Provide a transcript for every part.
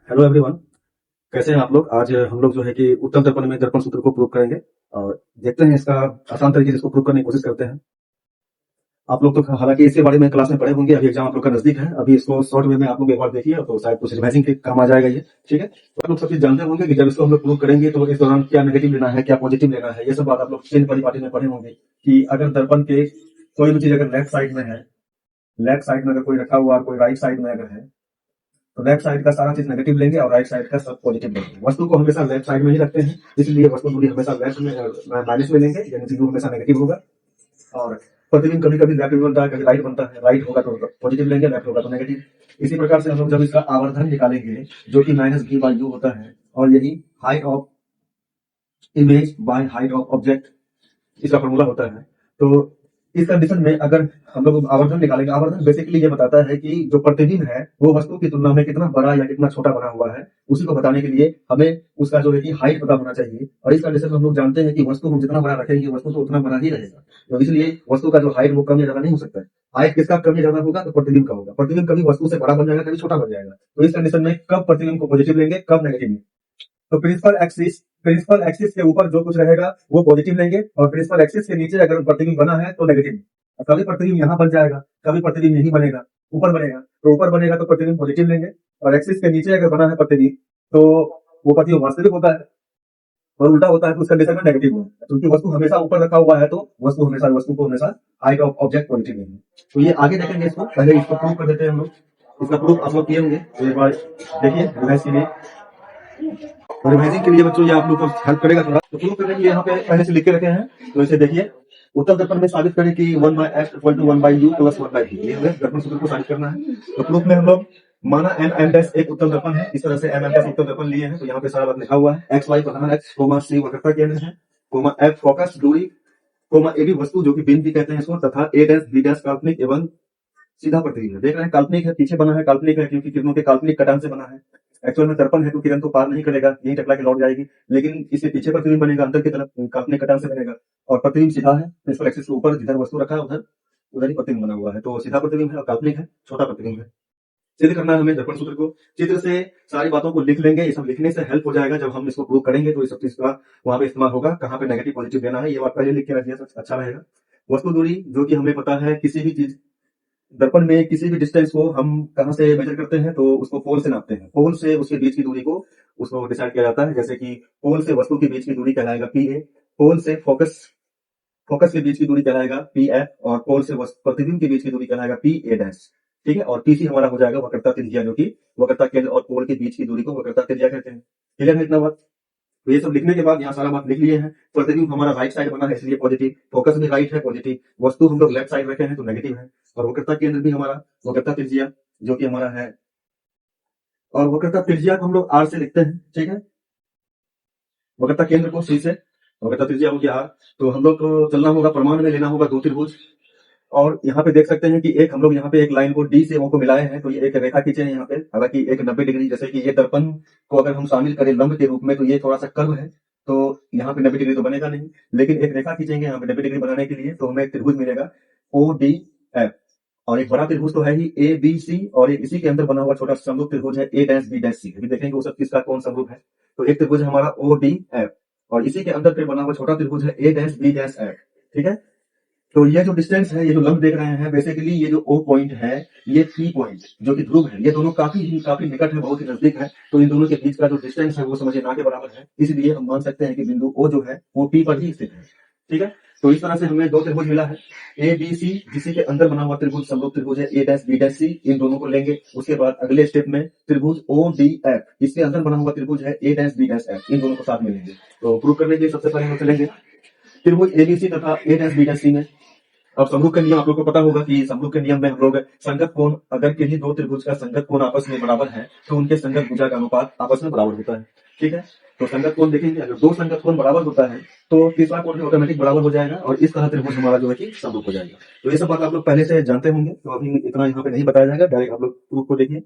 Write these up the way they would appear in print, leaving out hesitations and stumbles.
Hello everyone. कैसे हैं आप लोग? आज हम लोग जो है कि उत्तम दर्पण में दर्पण सूत्र को प्रूव करेंगे और देखते हैं इसका आसान तरीके से इसको प्रूव करने की कोशिश करते हैं। आप लोग तो हालांकि इसके बारे में क्लास में पढ़े होंगे, अभी एग्जाम आप लोग का नजदीक है। अभी इसको शॉर्ट वे में आप लोग एक बार देखिए तो शायद कुछ रिवाइजिंग के काम आ जाएगा ये। ठीक है, तो आप लोग सब चीज जानते होंगे कि जब इसको हम लोग प्रूव करेंगे तो इस दौरान क्या नेगेटिव लेना है, क्या पॉजिटिव लेना है, ये सब बात आप लोग टेंथ वाली पार्टी में पढ़े होंगे कि अगर दर्पण के कोई भी चीज अगर लेफ्ट साइड में है, लेफ्ट साइड में अगर कोई रखा हुआ और कोई राइट साइड में अगर है, तो लेफ्ट साइड का सारा चीज नेगेटिव लेंगे और राइट साइड का सब पॉजिटिव लेंगे। वस्तु को हमेशा लेफ्ट साइड में ही रखते हैं, इसलिए वस्तु दूरी हमेशा लेफ्ट में माइनस में लेंगे, यानी जीरो हमेशा नेगेटिव होगा। और प्रतिबिंब कभी कभी लेफ्ट बनता है, कभी राइट बनता है। राइट होगा तो पॉजिटिव लेंगे, लेफ्ट होगा तो नेगेटिव। इसी प्रकार से हम लोग जब इसका आवर्धन निकालेंगे जो कि -v/u होता है, और यही height of image by height of object इसका फॉर्मूला होता है। तो इस कंडीशन में अगर हम लोग आवर्धन निकालेंगे, आवर्धन बेसिकली ये बताता है कि जो प्रतिबिंब है वो वस्तु की तुलना में कितना बड़ा या कितना छोटा बना हुआ है, उसी को बताने के लिए हमें उसका जो है कि हाइट पता होना चाहिए। और इस कंडीशन में हम लोग जानते हैं कि वस्तु हम जितना बड़ा रखेंगे वस्तु तो उतना बड़ा ही रहेगा, तो इसलिए वस्तु का जो हाइट वो कम या ज्यादा नहीं हो सकता है। हाइट किसका कम या ज्यादा होगा? तो प्रतिबिंब का होगा। प्रतिबिंब कभी वस्तु से बड़ा बन जाएगा, कभी छोटा बन जाएगा। तो इस कंडीशन में कब प्रतिबिंब को पॉजिटिव लेंगे, कब नेगेटिव? तो प्रिंसिपल एक्सिस के ऊपर जो कुछ रहेगा वो पॉजिटिव लेंगे, और प्रिंसिपल एक्सिस के नीचे अगर प्रतिबिंब बना है तो नेगेटिव। कभी प्रतिबिंब यहाँ बन जाएगा, कभी प्रतिबिंब यही बनेगा, ऊपर बनेगा। तो ऊपर बनेगा तो प्रतिबिंब पॉजिटिव लेंगे, और एक्सिस के नीचे अगर बना है प्रतिबिंब तो वो प्रतिबिंब वास्तविक होता है, और उल्टा होता है तो उसका कंडीशन में नेगेटिव होगा। क्योंकि वस्तु हमेशा ऊपर रखा हुआ है तो वस्तु को हमेशा हाइट ऑफ ऑब्जेक्ट पॉजिटिव लेंगे। तो ये आगे देखेंगे, इसको पहले इसको प्रूव कर देते हैं हम लोग। इसका प्रूफ आप लोग किए होंगे तो एक बार देखिए रिवाइज के लिए। और रिवाइजिंग के लिए बच्चों ये आप लोग को हेल्प करेगा थोड़ा। तो प्रूव करने के लिए यहाँ पे पहले से लिख के रखे हैं, तो इसे देखिए। उत्तर दर्पण में साबित करें कि 1/x = 1/u + 1/v, ये हमें दर्पण सूत्र को साबित करना है। तो प्रूफ में हम लोग माना m एक उत्तम दर्पण है, इस तरह से m उत्तम दर्पण लिए हैं। तो यहाँ पे सारा बात लिखा हुआ है। x y प्रधान अक्ष, c वक्रता केंद्र है, f फोकस दूरी, ab वस्तु जो कि बिंब भी कहते हैं इसको, तथा a' b' काल्पनिक एवं सीधा प्रतिबिंब है। देख रहे हैं काल्पनिक है, पीछे बना है काल्पनिक है, क्योंकि किरणों के काल्पनिक कटान से बना है। एक्चुअल में दर्पण है तो किरण तो पार नहीं करेगा, यही टकरा के लौट जाएगी, लेकिन इससे पीछे प्रतिबिंब बनेगा, अंदर की तरफ काल्पनिक कटान से बनेगा। और प्रतिबिंब सीधा है, प्रिंसिपल एक्सिस के ऊपर जिधर वस्तु रखा है उधर उधर ही प्रतिबिंब बना हुआ है। तो सीधा प्रतिबिंब है और काल्पनिक है, छोटा प्रतिबिंब है। सिद्ध करना है हमें दर्पण सूत्र को। चित्र से सारी बातों को लिख लेंगे, ये सब लिखने से हेल्प हो जाएगा। जब हम इसको प्रूव करेंगे तो इस सब चीज का वहां पे इस्तेमाल होगा, कहाँ पे नेगेटिव पॉजिटिव देना है, ये बात पहले लिख के रख दिया तो अच्छा रहेगा। वस्तु दूरी जो कि हमें पता है, किसी भी चीज दर्पण में किसी भी डिस्टेंस को हम कहां से मेजर करते हैं, तो उसको पोल से नापते हैं। पोल से उसके बीच की दूरी को उसको डिसाइड किया जाता है। जैसे कि पोल से वस्तु के बीच की दूरी कहलाएगा पी ए, पोल से फोकस के बीच की दूरी कहलाएगा पी एफ, और पोल से प्रतिबिंब के बीच की दूरी कहलाएगा पी ए डैश। ठीक है, और पीसी हमारा हो जाएगा वक्रता त्रिज्या, जो कि वक्रता केंद्र और पोल के बीच की दूरी को वक्रता त्रिज्या कहते हैं। क्लियर है इतना बात? तो ये सब लिखने के बाद यहाँ सारा बात लिख लिए हैं। प्रतिबिंब हमारा राइट साइड बना है इसलिए पॉजिटिव, फोकस भी राइट है पॉजिटिव, वस्तु हम लोग लेफ्ट साइड रखे हैं तो नेगेटिव है, और वक्रता केंद्र भी हमारा वक्रता त्रिज्या जो कि हमारा है, और वक्रता त्रिज्या को हम लोग आर से लिखते हैं। ठीक है, वक्रता केंद्र को सी से, वक्रता त्रिज्या हो गया आर। तो हम लोग को चलना होगा, प्रमाण में लेना होगा दो त्रिभुज। और यहाँ पे देख सकते हैं कि एक हम लोग यहाँ पे एक लाइन को डी से वो को मिलाए हैं, तो ये एक रेखा खींचे हैं यहाँ पे। हालांकि एक 90 डिग्री, जैसे कि ये दर्पण को अगर हम शामिल करें लंब के रूप में तो ये थोड़ा सा कर्व है, तो यहाँ पे 90 डिग्री तो बनेगा नहीं, लेकिन एक रेखा खींचेंगे यहाँ पे 90 डिग्री बनाने के लिए, तो हमें एक त्रिभुज मिलेगा ओ डी एफ। और एक बड़ा त्रिभुज तो है ही ए बी सी, और एक इसी के अंदर बना हुआ छोटा समरूप त्रिभुज है ए डैश बी डैश सी। अभी देखेंगे वो सब किसका कौन समरूप है। तो एक त्रिभुज है हमारा ओ डी एफ, और इसी के अंदर फिर बना हुआ छोटा त्रिभुज है ए डैश बी डैश एफ। ठीक है, तो ये जो डिस्टेंस है, ये जो लंब देख रहे हैं, बेसिकली ये जो ओ पॉइंट है, ये पी पॉइंट जो कि ध्रुव है, ये दोनों काफी निकट है, बहुत ही नजदीक है। तो इन दोनों के बीच का जो डिस्टेंस है वो समझिए ना के बराबर है, इसलिए हम मान सकते हैं कि बिंदु ओ जो है वो पी पर ही स्थित है। ठीक है, तो इस तरह से हमें दो त्रिभुज मिला है, ए बी सी, जिसी के अंदर बना हुआ त्रिभुज समरूप त्रिभुज है ए डैश बी डैश सी। इन दोनों को लेंगे। उसके बाद अगले स्टेप में त्रिभुज ओ डी एफ, इसके अंदर बना हुआ त्रिभुज है ए डैश बी डैश एफ, इन दोनों को साथ में लेंगे। तो प्रूव करने के लिए सबसे पहले हम चलेंगे त्रिभुज एबीसी तथा ए डैश बी डैश सी में। अब समरूप के नियम आप लोग को पता होगा कि समरूप के नियम में हम लोग संगत कोण, अगर किसी दो त्रिभुज का संगत कोण आपस में बराबर है तो उनके संगत भुजा का अनुपात आपस में बराबर होता है। ठीक है, तो संगत कोण देखेंगे, अगर दो संगत कोण बराबर होता है तो तीसरा कोण भी ऑटोमेटिक बराबर हो जाएगा, और इस तरह त्रिभुज हमारा जो है कि समरूप हो जाएगा। तो ये सब बात आप लोग पहले से जानते होंगे, तो अभी इतना यहाँ पे नहीं बताया जाएगा, डायरेक्ट आप लोग प्रूफ को देखिए।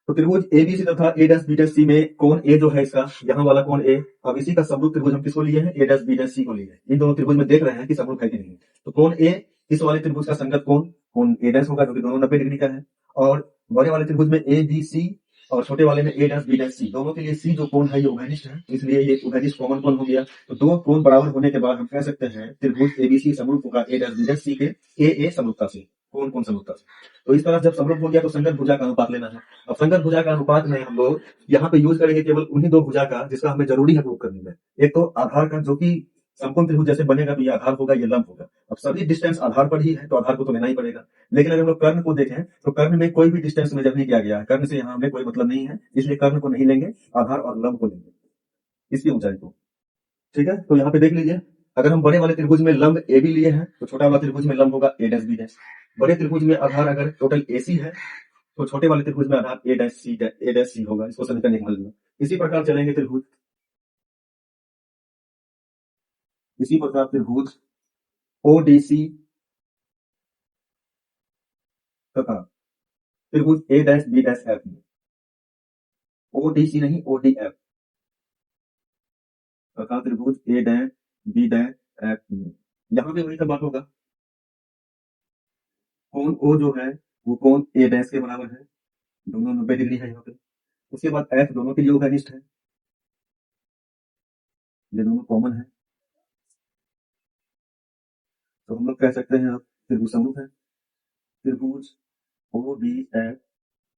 तो त्रिभुज एबीसी तथा ए डैश बी डैश सी में कोण ए जो है इसका, यहाँ वाला कोण ए, अब इसी का समरूप त्रिभुज हम किसको लिए हैं? ए डैश बी डैश सी को लिए हैं। इन दोनों त्रिभुज में देख रहे हैं कि समरूप है कि नहीं। तो कोण ए, इस वाले त्रिभुज का संगत कोण ए डैश होगा, जो कि दोनों 90 डिग्री का है, और बड़े वाले त्रिभुज में ए बी सी और छोटे वाले में ए डैश बी डैश सी, दोनों के लिए सी जो कोण है ये उभयनिष्ठ है, इसलिए ये उभयनिष्ठ कॉमन कोण हो गया। तो दो कोण बराबर होने के बाद हम कह सकते हैं त्रिभुज एबीसी समरूप होगा ए डैश बी डैश सी के ए समरूपता से, कोण कोण समरूपता से। तो इस तरह जब समरूप हो गया तो संगत भुजा का अनुपात लेना है। अब संगत भुजा का अनुपात में हम लोग यहाँ पे यूज करेंगे केवल उन्हीं दो भुजा का जिसका हमें जरूरी है प्रूव करने में। एक तो आधार का, जो कि समकोण त्रिभुज जैसे बनेगा तो ये आधार होगा, ये लंब होगा। अब सभी डिस्टेंस आधार पर ही है तो आधार को तो लेना ही पड़ेगा। लेकिन अगर हम लोग कर्ण को देखें तो कर्ण में कोई भी डिस्टेंस मेजर नहीं किया गया है, कर्ण से यहाँ हमें कोई मतलब नहीं है, इसलिए कर्ण को नहीं लेंगे, आधार और लंब को लेंगे, इसकी ऊंचाई को। ठीक है, तो यहाँ पे देख लीजिए, अगर हम बड़े वाले त्रिभुज में लंब ए बी लिए हैं तो छोटा वाला त्रिभुज में लंब होगा ए डैश बी डैश। बड़े त्रिभुज में आधार अगर टोटल एसी है तो छोटे वाले त्रिभुज में आधार ए डैश सी होगा, इसको समीकरण एक मान लेना। इसी प्रकार चलेंगे त्रिभुज, इसी प्रकार त्रिभुज ओडीसी तथा त्रिभुज A dash B dash F, ODC नहीं ओडीएफ, तथा त्रिभुज A dash B dash F, यहां पे वही सब बात होगा। कोण ओ जो है वो कोण ए डैश के बराबर है, दोनों 90 डिग्री है यहाँ पे। उसके बाद एफ दोनों के लिए उभयनिष्ठ है, ये दोनों कॉमन है, तो हम लोग कह सकते हैं अब त्रिभुज समरूप है। त्रिभुज ओ डी एफ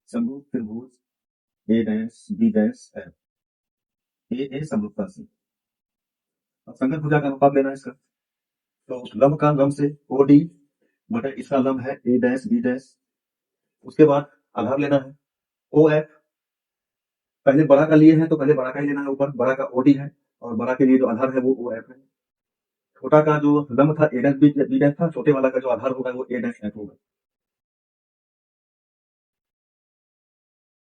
समरूप त्रिभुज A dash B dash F, ए समरूपता से। अब संगत भुजा का अनुपात लेना है इसका, तो लंब का लंब से ओ डी बटा इसका लंब है ए डैश बी डैश। उसके बाद आधार लेना है ओ एफ, पहले बड़ा का लिए है तो पहले बड़ा का ही लेना है, ऊपर बड़ा का ओडी है और बड़ा के लिए जो आधार है वो ओ एफ है। छोटा का जो लंब था ए डैश बी डैश था, छोटे वाला का जो आधार होगा वो ए डैश एफ होगा।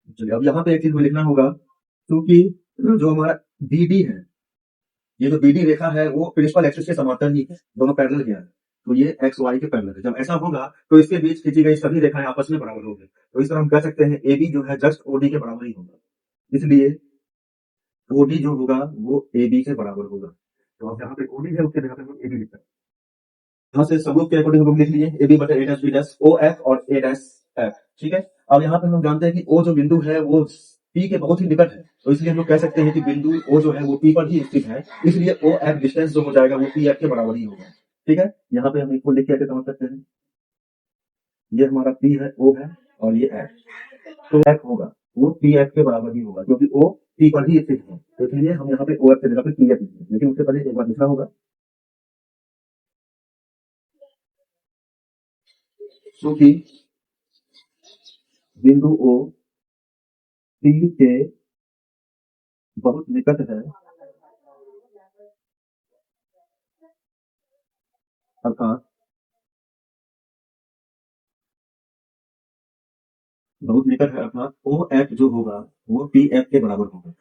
चलिए अब यहाँ पे एक चीज लिखना होगा, क्योंकि जो हमारा बी डी है, ये जो बीडी रेखा है वो प्रिंसिपल एक्सिस के समांतर ही है, दोनों पैरेलल किया है, तो ये एक्स वाई के पैरेलल है। जब ऐसा होगा तो इसके बीच खींची गई सभी रेखाएं आपस में बराबर होंगी, तो इस तरह हम कह सकते हैं ए बी जो है जस्ट ओडी के बराबर ही होगा, इसलिए ओडी जो होगा वो ए बी के बराबर होगा। तो अब यहाँ पे ओडी है उसके जगह पे हम ए बी लिखते हैं। यहाँ से समरूप के अकॉर्डिंग हम लोग लिख लिए ए बी बटे A dash B dash O F और ए डैश एफ। ठीक है, अब यहाँ पे हम जानते हैं कि ओ जो बिंदु है वो पी के बहुत ही निकट है, तो इसलिए हम लोग कह सकते हैं कि बिंदु ओ जो है वो पी पर ही स्थित है, इसलिए ओ एफ डिस्टेंस जो हो जाएगा वो पी एफ के बराबर ही होगा। ठीक है, यहाँ पे हम इसको लिख के समझ सकते हैं, ये हमारा पी है, ओ है और ये एफ, तो एफ होगा वो पी एफ के बराबर ही होगा क्योंकि ओ पी पर ही स्थित है, तो इसलिए हम यहाँ पे ओ एफ के जगह पे पी एफ लिखेंगे। लेकिन उससे पहले एक बार लिखना होगा, क्योंकि बिंदु ओ पी के बहुत निकट है, अर्थात बहुत निकट है, अर्थात ओ एफ जो होगा वो पी एफ के बराबर होगा।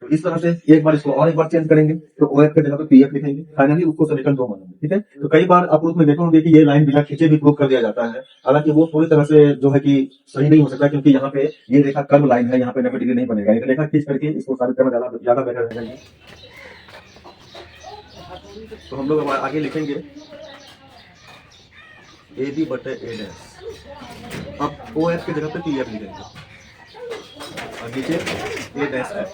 तो इस तरह से एक बार इसको और एक बार चेंज करेंगे तो ओ एफ की जगह पे पी एफ लिखेंगे, फाइनली उसको समीकरण 2 मानेंगे। ठीक है, तो कई बार आप उसमें देखे होंगे कि ये लाइन बिना खींचे भी प्रूव कर दिया जाता है, हालांकि वो पूरी तरह से जो है कि सही नहीं हो सकता, क्योंकि यहाँ पे ये रेखा कर्व लाइन है, यहाँ पे 90 डिग्री नहीं बनेगा, एक रेखा खींच करके इसको साबित करना ज्यादा बेटर रहेगा। तो हम लोग आगे लिखेंगे ए बी बटे ए डैश, अब ओ एफ की जगह पे पी एफ लिखेंगे और नीचे ए डैश एफ,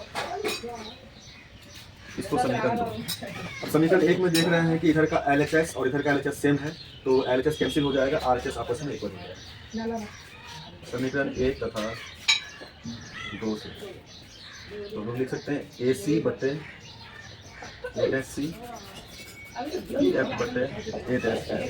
इसको समीकरण 2। अब समीकरण 1 में देख रहे हैं कि इधर का LHS और इधर का LHS सेम है, तो LHS कैंसिल हो जाएगा, RHS आपस में इक्वल हो जाएगा। समीकरण 1 तथा 2 से तो हम लिख सकते हैं AC बटे ए डैश सी एफ बटे ए डैश एफ।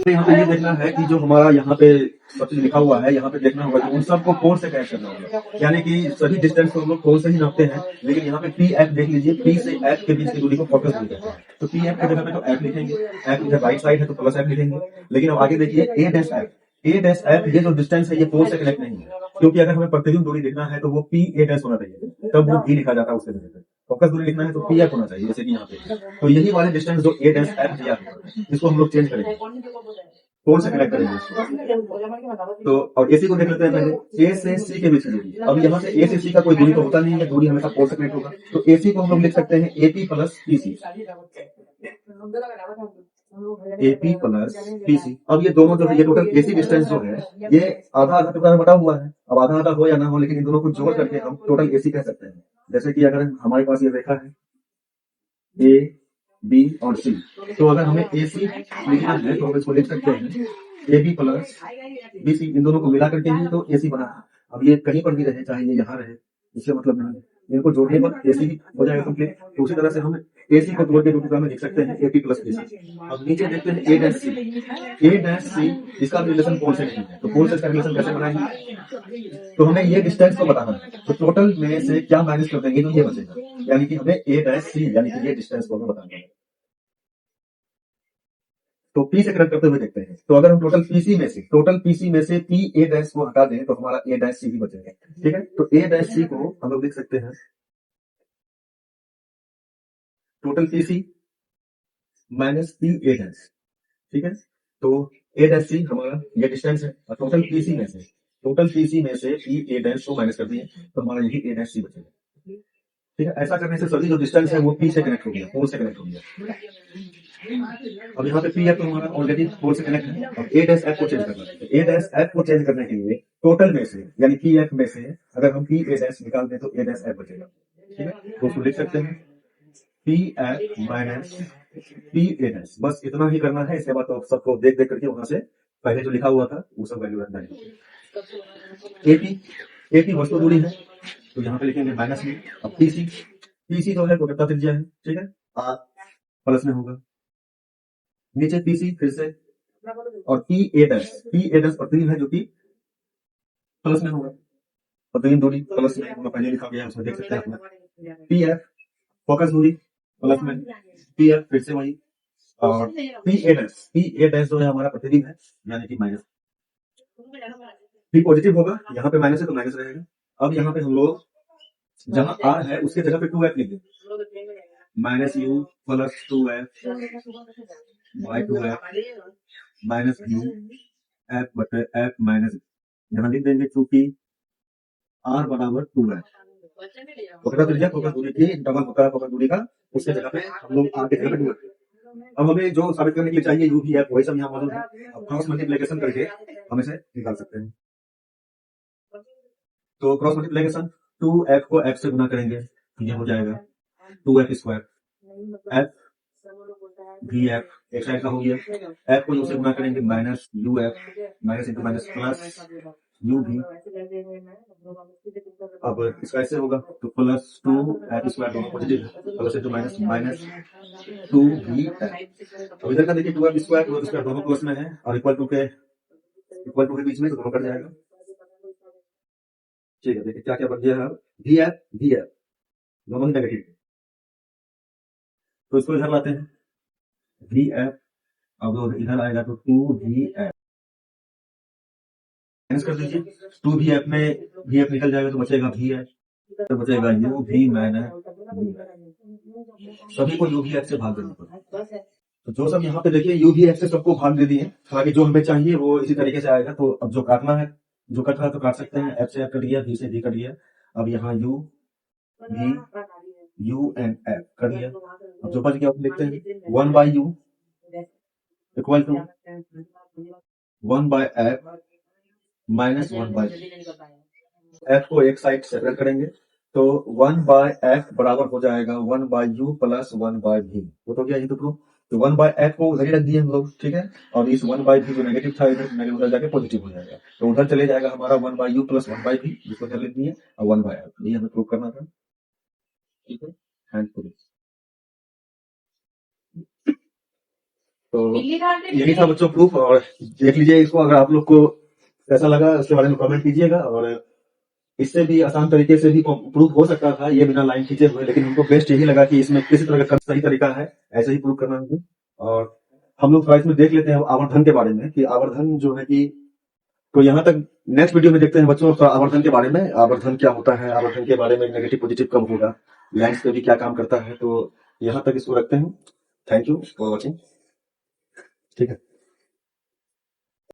यहाँ पे ये देखना है कि जो हमारा यहाँ पे सब चीज लिखा हुआ है, यहाँ पे देखना होगा कि उन सबको कोण से कैच करना होगा, यानी कि सभी डिस्टेंस को हम लोग कोण से ही नापते हैं, लेकिन यहाँ पे पी एफ देख लीजिए, पी से एफ के बीच की दूरी को फोकस नहीं कहते हैं, तो पी एफ की जगह पे तो एफ लिखेंगे, एफ इधर राइट साइड है तो प्लस एफ लिखेंगे। लेकिन अब आगे देखिए ए डैश एफ, ये जो डिस्टेंस है ये कोण से कनेक्ट नहीं है, क्योंकि अगर हमें प्रतिबिंब दूरी लिखना है तो वो पी ए डैश होना चाहिए, तब वो भी लिखा जाता है उसके जगह पे। फोकस दूरी लिखना है तो पी एफ होना चाहिए, जैसे कि यहाँ पे, तो यही वाले डिस्टेंस जो ए डैश एफ दिया है इसको हम लोग चेंज करेंगे, कोण से कनेक्ट करेंगे इसको। तो और एसी को देख लेते हैं पहले, ए से सी के बीच की दूरी। अब यहाँ से ए से सी का कोई दूरी तो होता नहीं है, दूरी हमेशा कोण से कनेक्ट होगा, तो एसी को हम लोग लिख सकते हैं AP plus PC. AP plus PC। अब ये दोनों जो है, ये टोटल AC डिस्टेंस जो है, ये आधा आधा टुकड़ा में बटा हुआ है। अब आधा आधा हो या ना हो, लेकिन इन दोनों को जोड़ करके हम टोटल AC कह सकते हैं। जैसे कि अगर हमारे पास ये रेखा है A, B और C, तो अगर हमें AC लिखना है तो हम इसको लिख सकते हैं AB प्लस BC। इन दोनों को मिला करके ही तो AC बना है। अब ये कहीं पर भी रहे, चाहे ये यहाँ रहे, इससे मतलब नहीं है। इनको जोड़ने पर AC हो जाएगा कंप्लीट। तो उसी तरह से हम AC को जोड़ के दो टुकड़ा में लिख सकते हैं AP प्लस BC। अब नीचे देखते हैं A dash C। A dash C, इसका रिलेशन पोल से नहीं है, तो पोल से इसका रिलेशन कैसे बनाएंगे? तो हमें ये डिस्टेंस को बताना है, तो टोटल में से क्या माइनस कर देंगे तो ये बचेगा, यानी कि हमें A डैश C यानी कि ये डिस्टेंस को हमें बताना है। तो P से कनेक्ट करते हुए देखते हैं। तो अगर हम टोटल PC में से P A डैश को हटा दें तो हमारा A डैश C ही बचेगा। ठीक है, तो A डैश C को हम लोग लिख सकते हैं total PC minus P A dash. ठीक है, तो A डैश C हमारा ये डिस्टेंस है, और टोटल PC में से P A डैश को माइनस कर दिए तो हमारा यही A डैश C बचेगा। ठीक है, ऐसा करने से सभी जो डिस्टेंस है वो P से कनेक्ट हो गया, पोल से कनेक्ट हो गया। अब यहाँ पे P है तो हमारा ऑलरेडी पोल से कनेक्ट है। अब A डैश F को चेंज करना है। A डैश F को चेंज करने के लिए टोटल में से यानी P F में से अगर हम P A डैश निकाल दें तो A डैश F बचेगा। ठीक है, तो उसको लिख सकते हैं P F minus P A dash. बस इतना ही करना है। इसके बाद तो सबको देख देख करके वहां से पहले जो लिखा हुआ था वो सब वैल्यू रखना है। AP वस्तु दूरी है, तो यहाँ पे लिखेंगे माइनस में। अब PC जो है वो कितना त्रिज्या है, ठीक है, R प्लस में होगा। नीचे PC फिर से, और PA डैश प्रतिदिन है जो कि प्लस में होगा। प्रतिदिन दूरी प्लस में होगा, पहले लिखा गया है उसमें देख सकते हैं अपना। PF फोकस दूरी प्लस में, PF फिर से वही, और PA डैश जो है हमारा प्रतिदिन है यानी कि माइनस। P पॉजिटिव होगा, यहाँ पे माइनस है तो माइनस रहेगा। अब यहाँ पे हम लोग जहां R है उसके जगह पे 2F लिख दें, minus U plus 2F by 2F minus U F बटे F माइनस, यहाँ लिख देंगे चूंकि R बराबर 2F। फोकस त्रिज्या फोकस दूरी की डबल होता है फोकस दूरी का, उसके जगह पे हम लोग R के जगह पे 2F। अब हमें जो साबित करने के लिए चाहिए U भी F वही सब यहाँ मौजूद है। अब क्रॉस मल्टीप्लिकेशन करके हम इसे निकाल सकते हैं। तो क्रॉस मल्टीप्लिकेशन 2F को F से गुना करेंगे तो ये हो जाएगा 2F स्क्वायर F VF एक साइड का हो गया। F को से गुना करेंगे minus UF minus into minus plus UV। अब इसका ऐसे होगा तो प्लस 2F स्क्वायर दोनों पॉजिटिव है, plus into minus minus 2VF। अब इधर का देखिए 2F स्क्वायर दोनों प्लस में है और इक्वल टू के बीच में, तो दोनों कट जाएगा। ठीक है, देखिए क्या क्या बन गया है। VF दोनों ही नेगेटिव, तो इसको इधर लाते हैं VF। अब इधर आएगा तो 2VF माइनस कर दीजिए। 2VF में VF निकल जाएगा तो बचेगा VF, तो बचेगा UV माइनस सभी को UVF से भाग देना पड़ेगा। तो जो सब यहाँ पे देखिए UVF से सबको भाग दे दिए, ताकि जो हमें चाहिए वो इसी तरीके से आएगा। तो अब जो काटना है, जो कट रहा है तो काट सकते हैं। F से F कट गया, V से V कट गया। अब यहाँ U एंड F कर दिया। अब जो बच गया आप लिखते हैं 1 by U equal to 1 by F minus 1 by F को एक साइड सेपरेट करेंगे तो 1 बाय F बराबर हो जाएगा 1 by U plus 1 by V। वो तो गया ये तो प्रूफ। तो 1 बाय F को उधर ही रख दिए हम लोग, ठीक है, और इस 1 बाय V जो नेगेटिव था इधर नेगेटिव उधर जाके पॉजिटिव हो जाएगा, तो उधर चले जाएगा हमारा 1 by U plus 1 by V, जिसको इधर लिख दिए, और 1 बाय F। ये हमें प्रूफ करना था। ठीक है, हैंड पुलिस। तो यही था बच्चों प्रूफ, और देख लीजिए इसको। अगर आप लोग को कैसा लगा उसके बारे में कमेंट कीजिएगा। और इससे भी आसान तरीके से भी प्रूफ हो सकता था ये बिना लाइन खींचे हुए, लेकिन हमको बेस्ट यही लगा कि इसमें किसी तरह का सही तरीका है ऐसे ही प्रूफ करना है। और हम लोग थोड़ा इसमें देख लेते हैं आवर्धन के बारे में कि आवर्धन जो है कि, तो यहाँ तक नेक्स्ट वीडियो में देखते हैं बच्चों आवर्धन के बारे में, आवर्धन क्या होता है, आवर्धन के बारे में नेगेटिव पॉजिटिव कब होगा, लेंस पे भी क्या काम करता है। तो यहाँ तक इसको रखते हैं। Thank you for watching. ठीक है।